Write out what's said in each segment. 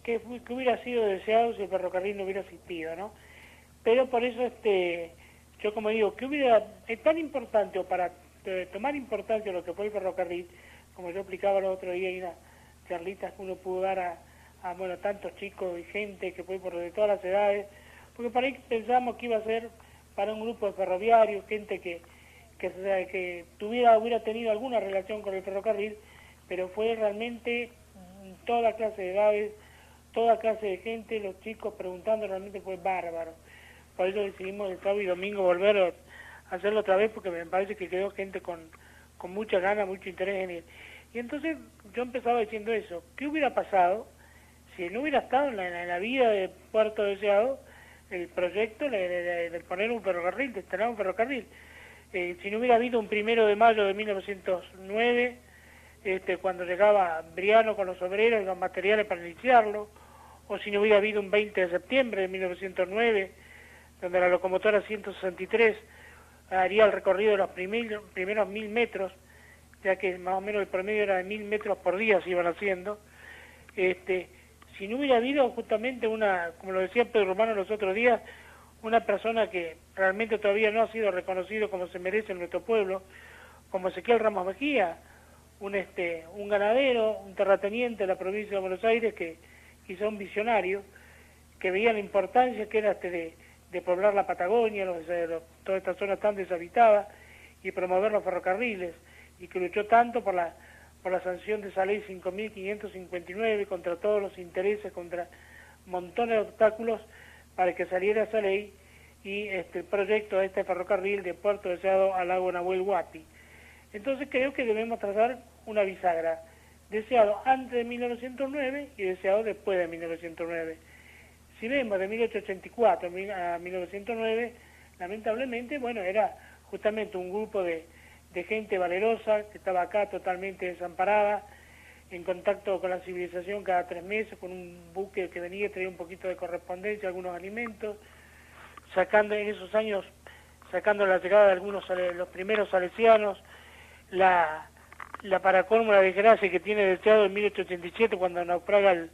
que hubiera sido deseado si el ferrocarril no hubiera existido, ¿no? Pero por eso, yo como digo, que hubiera, es tan importante, o para tomar importancia lo que fue el ferrocarril, como yo explicaba el otro día, y unas charlitas que uno pudo dar bueno, tantos chicos y gente que fue por de todas las edades, porque para ahí pensamos que iba a ser para un grupo de ferroviarios, gente que hubiera tenido alguna relación con el ferrocarril, pero fue realmente toda clase de edades, toda clase de gente, los chicos preguntando, realmente fue bárbaro. Por eso decidimos el sábado y domingo volver a hacerlo otra vez, porque me parece que quedó gente con mucha ganas, mucho interés en ir. Y entonces yo empezaba diciendo eso, ¿qué hubiera pasado si no hubiera estado en la vida de Puerto Deseado el proyecto de poner un ferrocarril, de estrenar un ferrocarril? Si no hubiera habido un 1 de mayo de 1909, cuando llegaba Briano con los obreros y los materiales para iniciarlo, o si no hubiera habido un 20 de septiembre de 1909, donde la locomotora 163 haría el recorrido de los primeros 1000 metros, ya que más o menos el promedio era de 1000 metros por día se iban haciendo. Si no hubiera habido justamente como lo decía Pedro Romano los otros días, una persona que realmente todavía no ha sido reconocido como se merece en nuestro pueblo, como Ezequiel Ramos Mejía, un ganadero, un terrateniente de la provincia de Buenos Aires, que quizá un visionario, que veía la importancia que era de poblar la Patagonia, toda esta zona tan deshabitada, y promover los ferrocarriles, y que luchó tanto por la sanción de esa ley 5.559, contra todos los intereses, contra montones de obstáculos, para que saliera esa ley y el proyecto de este ferrocarril de Puerto Deseado a Lago Nahuel Huapi. Entonces creo que debemos trazar una bisagra, deseado antes de 1909 y deseado después de 1909. Si vemos de 1884 a 1909, lamentablemente, bueno, era justamente un grupo de gente valerosa que estaba acá totalmente desamparada, en contacto con la civilización cada 3 meses, con un buque que venía y traía un poquito de correspondencia, algunos alimentos, sacando en esos años, sacando la llegada de los primeros salesianos, la para colmo la desgracia que tiene Deseado en 1887, cuando naufraga el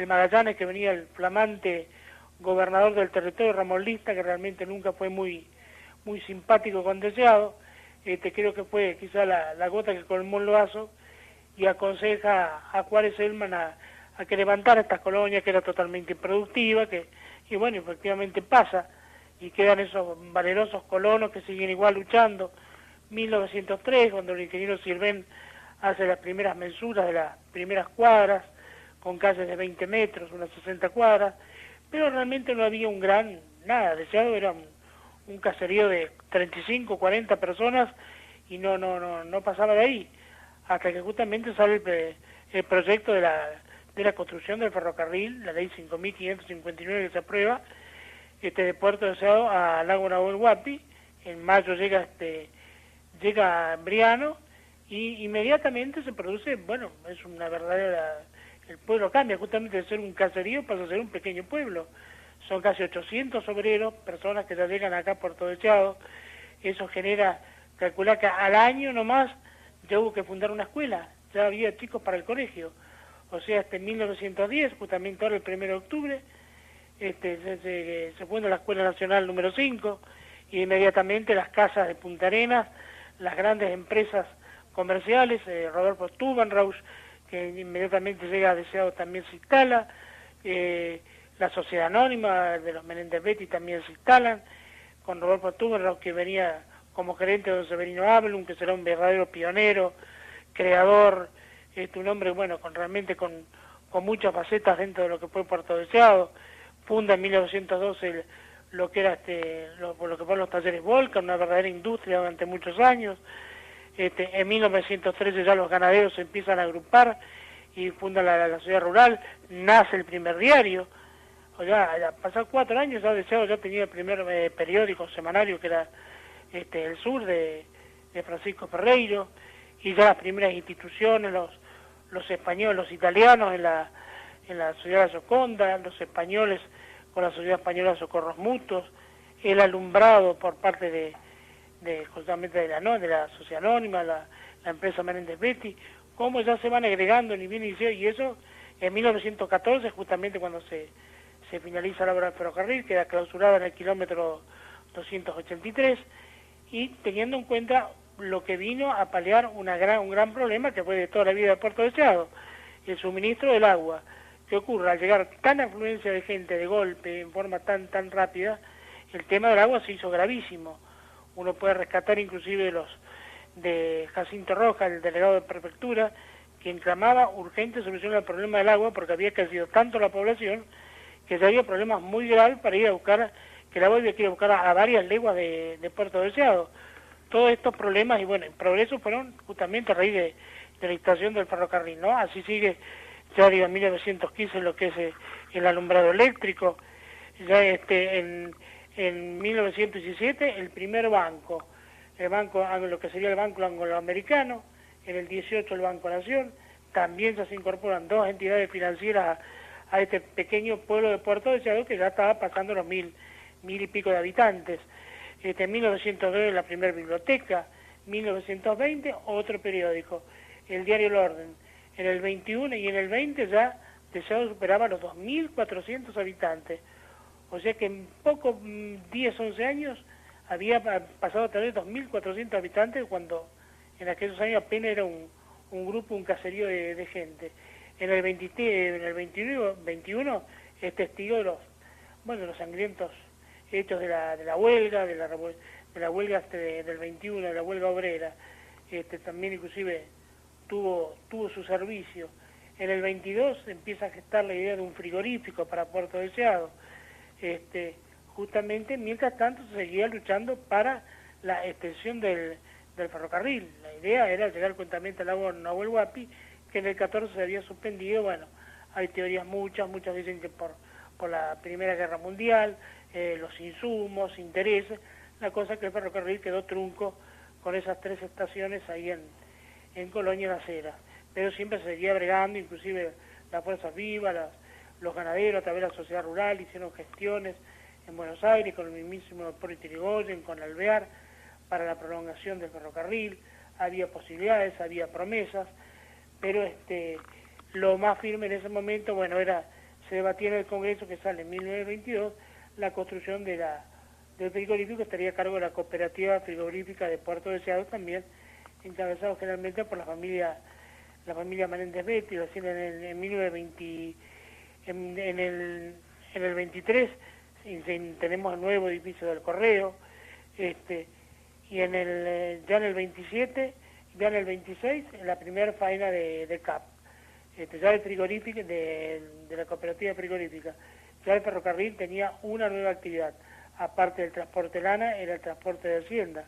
Magallanes, que venía el flamante gobernador del territorio, Ramón Lista, que realmente nunca fue muy simpático con Deseado. Creo que fue quizá la gota que colmó el vaso, y aconseja a Juárez Selman a que levantara estas colonias, que era totalmente improductiva, y bueno, efectivamente pasa, y quedan esos valerosos colonos que siguen igual luchando. 1903, cuando el ingeniero Sirven hace las primeras mensuras de las primeras cuadras, con calles de 20 metros, unas 60 cuadras, pero realmente no había nada, Deseado era un caserío de 35, 40 personas, y no pasaba de ahí, hasta que justamente sale el proyecto de la construcción del ferrocarril, la ley 5.559 que se aprueba, de Puerto Deseado a Lago Nahuel Huapi. En mayo llega Briano, y inmediatamente se produce, bueno, es una verdadera, el pueblo cambia, justamente de ser un caserío pasa a ser un pequeño pueblo. Son casi 800 obreros, personas que ya llegan acá a Puerto Deseado. Eso genera, calcular que al año nomás ya hubo que fundar una escuela, ya había chicos para el colegio. O sea, hasta en 1910, justamente ahora el 1 de octubre, se funda la Escuela Nacional número 5, y inmediatamente las casas de Punta Arenas, las grandes empresas comerciales, Rodolfo Stubenrauch, que inmediatamente llega a Deseado, también se instala, la Sociedad Anónima de los Menéndez Betti también se instalan, con Rodolfo Stubenrauch, que venía como gerente de don Severino Abelum, que será un verdadero pionero, creador, un hombre, bueno, realmente con muchas facetas dentro de lo que fue Puerto Deseado. Funda en 1912 lo que era lo que fueron los talleres Volca, una verdadera industria durante muchos años. En 1913 ya los ganaderos se empiezan a agrupar y fundan la sociedad rural, nace el primer diario. O ya pasaron 4 años, ya Deseado ya tenía el primer periódico semanario, que era El Sur, de Francisco Ferreiro, y ya las primeras instituciones, los españoles, los italianos en la Sociedad de Soconda, los españoles con la Sociedad Española de Socorros Mutuos, el alumbrado por parte justamente de la Sociedad Anónima, la empresa Menéndez Betti, cómo ya se van agregando ni bien y eso En 1914, justamente cuando se finaliza la obra del ferrocarril, queda clausurada en el kilómetro 283, y teniendo en cuenta lo que vino a paliar un gran problema que fue de toda la vida de Puerto Deseado, el suministro del agua. ¿Qué ocurre? Al llegar tan afluencia de gente de golpe, en forma tan rápida, el tema del agua se hizo gravísimo. Uno puede rescatar inclusive de Jacinto Rojas, el delegado de prefectura, quien clamaba urgente solución al problema del agua porque había crecido tanto la población que ya había problemas muy graves para ir a buscar, que el agua había que ir a buscar a varias leguas de Puerto Deseado. Todos estos problemas y bueno, progresos fueron justamente a raíz de la instalación del ferrocarril, ¿no? Así sigue, ya digo, en 1915 lo que es el alumbrado eléctrico, ya en 1917 el primer banco, lo que sería el Banco Angloamericano, en el 18 el Banco Nación, también ya se incorporan dos entidades financieras a este pequeño pueblo de Puerto Deseado que ya estaba pasando los mil y pico de habitantes. En 1902 la primera biblioteca, 1920 otro periódico, el diario El Orden. En el 21 y en el 20 ya Deseado superaba los 2.400 habitantes. O sea que en pocos 10, 11 años había pasado a tener 2.400 habitantes cuando en aquellos años apenas era un grupo, un caserío de gente. En el 21 es testigo de los sangrientos hechos de la huelga, de la huelga del 21, de la huelga obrera. También inclusive tuvo su servicio. En el 22 empieza a gestar la idea de un frigorífico para Puerto Deseado. Justamente, mientras tanto, se seguía luchando para la extensión del ferrocarril. La idea era llegar cuentamente al lago Nahuel Huapi, que en el 14 se había suspendido. Bueno, hay teorías muchas dicen que por la Primera Guerra Mundial, los insumos, intereses, la cosa que el ferrocarril quedó trunco con esas 3 estaciones ahí en Colonia y Las Heras. Pero siempre se seguía bregando, inclusive las fuerzas vivas, los ganaderos a través de la sociedad rural hicieron gestiones en Buenos Aires con el mismísimo Porito Irigoyen, con Alvear, para la prolongación del ferrocarril. Había posibilidades, había promesas, pero lo más firme en ese momento, se debatía en el Congreso, que sale en 1922, la construcción del frigorífico, que estaría a cargo de la cooperativa frigorífica de Puerto Deseado, también encabezado generalmente por la familia Menéndez Betti. Recién en 1920, en el 23 tenemos el nuevo edificio del Correo, y ya en el 27, ya en el 26, la primera faena de CAP, ya el frigorífico, de la cooperativa frigorífica. Ya el ferrocarril tenía una nueva actividad, aparte del transporte lana, era el transporte de hacienda.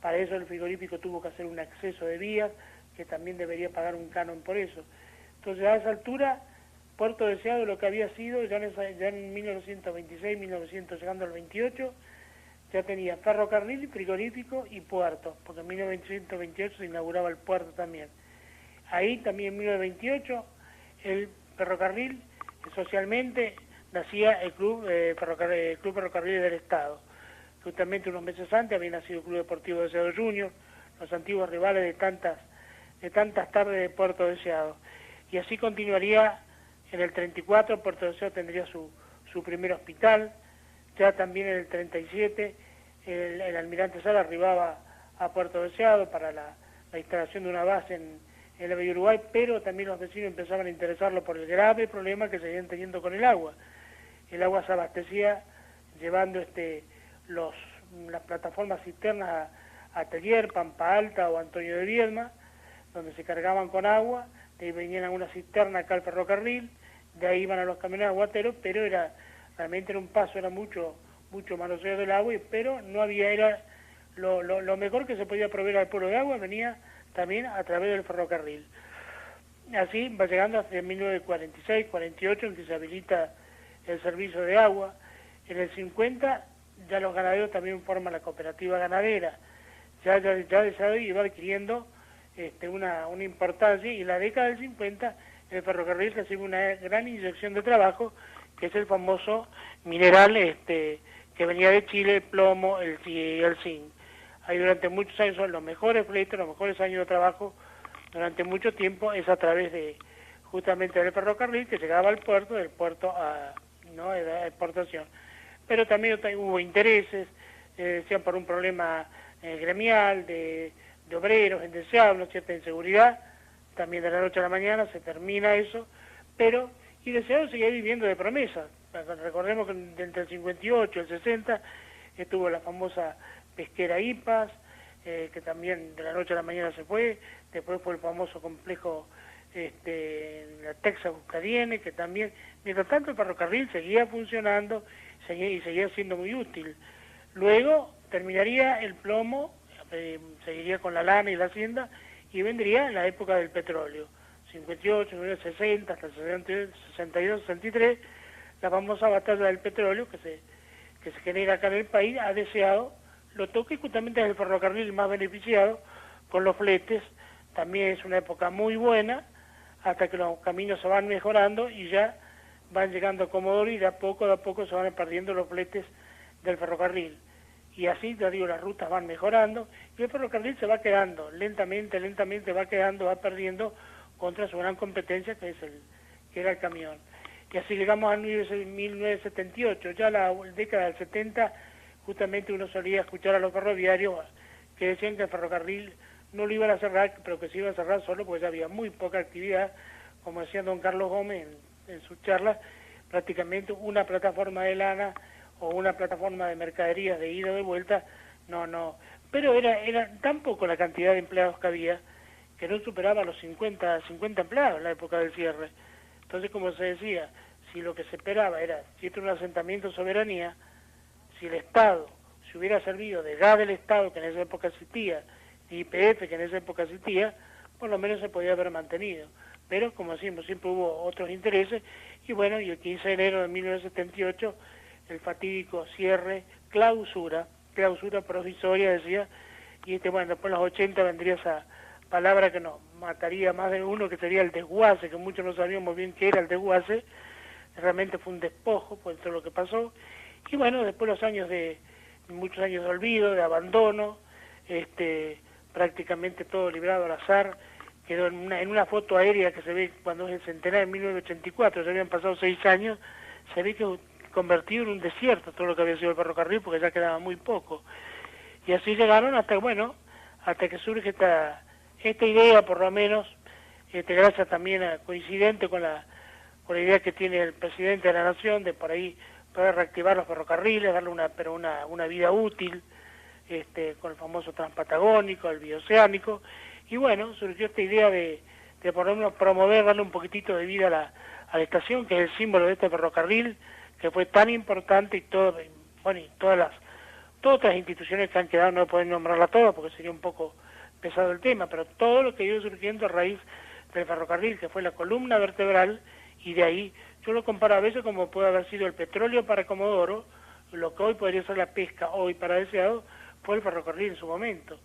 Para eso el frigorífico tuvo que hacer un acceso de vías, que también debería pagar un canon por eso. Entonces, a esa altura, Puerto Deseado, lo que había sido, ya en 1926, 1900, llegando al 28, ya tenía ferrocarril, frigorífico y puerto, porque en 1928 se inauguraba el puerto también. Ahí también en 1928 el ferrocarril, socialmente, nacía el Club Ferrocarril del Estado. Justamente unos meses antes había nacido el Club Deportivo Deseado Junior, los antiguos rivales de tantas tardes de Puerto Deseado. Y así continuaría. En el 34 Puerto Deseado tendría su primer hospital. Ya también en el 37 el almirante Sala arribaba a Puerto Deseado para la instalación de una base en la Bahía Uruguay, pero también los vecinos empezaban a interesarlo por el grave problema que seguían teniendo con el agua. El agua se abastecía llevando las plataformas cisternas a Tellier, Pampa Alta o Antonio de Viedma, donde se cargaban con agua, de ahí venían a una cisterna acá al ferrocarril, de ahí iban a los camiones aguateros, pero realmente era un paso, era mucho manoseo del agua, pero no había, lo mejor que se podía proveer al pueblo de agua venía también a través del ferrocarril. Así va llegando hasta 1946, 48, en que se habilita el servicio de agua. En el 50 ya los ganaderos también forman la cooperativa ganadera. Ya Deseado iba adquiriendo una importancia, y en la década del 50 el ferrocarril recibe una gran inyección de trabajo, que es el famoso mineral que venía de Chile, el plomo, el zinc. Ahí durante muchos años son los mejores fletes, los mejores años de trabajo durante mucho tiempo, es a través justamente del ferrocarril que llegaba al puerto, del puerto a, ¿no?, de exportación. Pero también hubo intereses, decían por un problema gremial, de obreros indeseables, cierta inseguridad, también de la noche a la mañana se termina eso, pero y Deseado seguía viviendo de promesas. Recordemos que entre el 58 y el 60 estuvo la famosa pesquera IPAS, que también de la noche a la mañana se fue, después fue el famoso complejo la Texas Buscadiene, que también, mientras tanto el ferrocarril seguía funcionando y seguía siendo muy útil. Luego terminaría el plomo, seguiría con la lana y la hacienda, y vendría en la época del petróleo, 58, 60, hasta el 62, 63, la famosa batalla del petróleo que se genera acá en el país. Ha Deseado lo toque justamente es el ferrocarril más beneficiado con los fletes. También es una época muy buena, hasta que los caminos se van mejorando y ya van llegando a Comodoro, y de a poco se van perdiendo los fletes del ferrocarril. Y así, te digo, las rutas van mejorando y el ferrocarril se va quedando, lentamente va quedando, va perdiendo contra su gran competencia que era el camión. Y así llegamos a 1978, ya la década del 70, justamente uno solía escuchar a los ferroviarios que decían que el ferrocarril no lo iban a cerrar, pero que se iba a cerrar solo porque ya había muy poca actividad, como decía don Carlos Gómez en sus charlas, prácticamente una plataforma de lana o una plataforma de mercaderías de ida y de vuelta, pero era tan poco la cantidad de empleados que había, que no superaba los 50 empleados en la época del cierre. Entonces, como se decía, si lo que se esperaba era, si esto era un asentamiento de soberanía, si el Estado se hubiera servido de gas del Estado, que en esa época existía, de YPF, que en esa época existía, por lo menos se podía haber mantenido. Pero, como decimos, siempre hubo otros intereses, y bueno, y el 15 de enero de 1978, el fatídico cierre, clausura provisoria, decía, y bueno, después en los 80 vendría esa palabra que nos mataría más de uno, que sería el desguace, que muchos no sabíamos bien qué era el desguace. Realmente fue un despojo por todo lo que pasó, y bueno, después muchos años de olvido, de abandono, prácticamente todo librado al azar. Quedó en una foto aérea que se ve cuando es el centenario de 1984, ya habían pasado 6 años, se ve que convertido en un desierto todo lo que había sido el ferrocarril, porque ya quedaba muy poco. Y así llegaron hasta que surge esta idea, por lo menos, gracias también coincidente con la idea que tiene el presidente de la Nación, de por ahí poder reactivar los ferrocarriles, darle una vida útil, con el famoso transpatagónico, el bioceánico, y bueno, surgió esta idea de por lo menos promover, darle un poquitito de vida a la estación, que es el símbolo de este ferrocarril, que fue tan importante, y todas otras instituciones que han quedado, no pueden nombrarlas todas porque sería un poco pesado el tema, pero todo lo que iba surgiendo a raíz del ferrocarril, que fue la columna vertebral, y de ahí yo lo comparo a veces como puede haber sido el petróleo para Comodoro, lo que hoy podría ser la pesca hoy para Deseado, fue el ferrocarril en su momento.